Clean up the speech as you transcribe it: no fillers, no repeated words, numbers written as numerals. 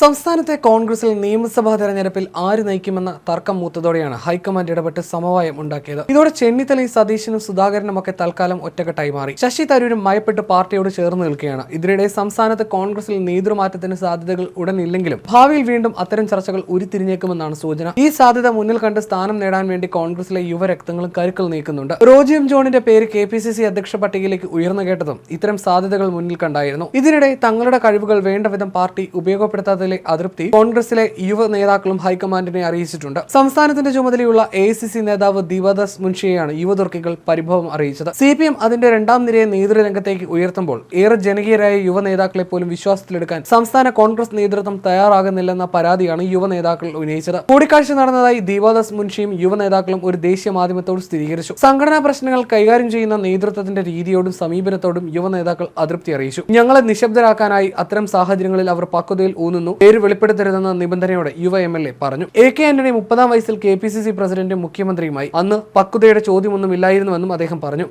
സംസ്ഥാനത്തെ കോൺഗ്രസിൽ നിയമസഭാ തെരഞ്ഞെടുപ്പിൽ ആര് നയിക്കുമെന്ന തർക്കം മൂത്തതോടെയാണ് ഹൈക്കമാൻഡ് ഇടപെട്ട് സമവായം ഉണ്ടാക്കിയത്. ഇതോടെ ചെന്നിത്തലയും സതീശനും സുധാകരനും ഒക്കെ തൽക്കാലം ഒറ്റക്കെട്ടായി മാറി. ശശി തരൂരും മയപ്പെട്ട് പാർട്ടിയോട് ചേർന്ന് നിൽക്കുകയാണ്. ഇതിനിടെ സംസ്ഥാനത്ത് കോൺഗ്രസിൽ നേതൃമാറ്റത്തിന് സാധ്യതകൾ ഉടനില്ലെങ്കിലും ഭാവിയിൽ വീണ്ടും അത്തരം ചർച്ചകൾ ഉരുത്തിരിഞ്ഞേക്കുമെന്നാണ് സൂചന. ഈ സാധ്യത മുന്നിൽ കണ്ട് സ്ഥാനം നേടാൻ വേണ്ടി കോൺഗ്രസിലെ യുവരക്തങ്ങളും കരുക്കൾ നീക്കുന്നുണ്ട്. റോജി എം ജോണിന്റെ പേര് KPCC അധ്യക്ഷ പട്ടികയിലേക്ക് ഉയർന്നു കേട്ടതും ഇത്തരം സാധ്യതകൾ മുന്നിൽ കണ്ടായിരുന്നു. ഇതിനിടെ തങ്ങളുടെ കഴിവുകൾ വേണ്ടവിധം പാർട്ടി ഉപയോഗപ്പെടുത്താതെ അതൃപ്തി കോൺഗ്രസിലെ യുവ നേതാക്കളും ഹൈക്കമാൻഡിനെ അറിയിച്ചിട്ടുണ്ട്. സംസ്ഥാനത്തിന്റെ ചുമതലയുള്ള AICC നേതാവ് ദിവദാസ് മുൻഷിയെയാണ് യുവതുർക്കികൾ പരിഭവം അറിയിച്ചത്. CPM അതിന്റെ രണ്ടാം നിരയെ നേതൃരംഗത്തേക്ക് ഉയർത്തുമ്പോൾ ഏറെ ജനകീയരായ യുവ നേതാക്കളെ പോലും വിശ്വാസത്തിലെടുക്കാൻ സംസ്ഥാന കോൺഗ്രസ് നേതൃത്വം തയ്യാറാകുന്നില്ലെന്ന പരാതിയാണ് യുവ നേതാക്കൾ ഉന്നയിച്ചത്. കൂടിക്കാഴ്ച നടന്നതായി ദിവദാസ് മുൻഷിയും യുവ നേതാക്കളും ഒരു ദേശീയ മാധ്യമത്തോട് സ്ഥിരീകരിച്ചു. സംഘടനാ പ്രശ്നങ്ങൾ കൈകാര്യം ചെയ്യുന്ന നേതൃത്വത്തിന്റെ രീതിയോടും സമീപനത്തോടും യുവ നേതാക്കൾ അതൃപ്തി അറിയിച്ചു. ഞങ്ങളെ നിശബ്ദരാക്കാനായി അത്തരം സാഹചര്യങ്ങളിൽ അവർ പക്വതയിൽ ഊന്നുന്നു, പേര് വെളിപ്പെടുത്തരുതെന്ന നിബന്ധനയോടെ യുവ MLA പറഞ്ഞു. AK ആന്റണി 30-ാം വയസ്സിൽ KPCC പ്രസിഡന്റും മുഖ്യമന്ത്രിയുമായി. അന്ന് പക്വതയുടെ ചോദ്യമൊന്നും ഇല്ലായിരുന്നുവെന്നും അദ്ദേഹം പറഞ്ഞു.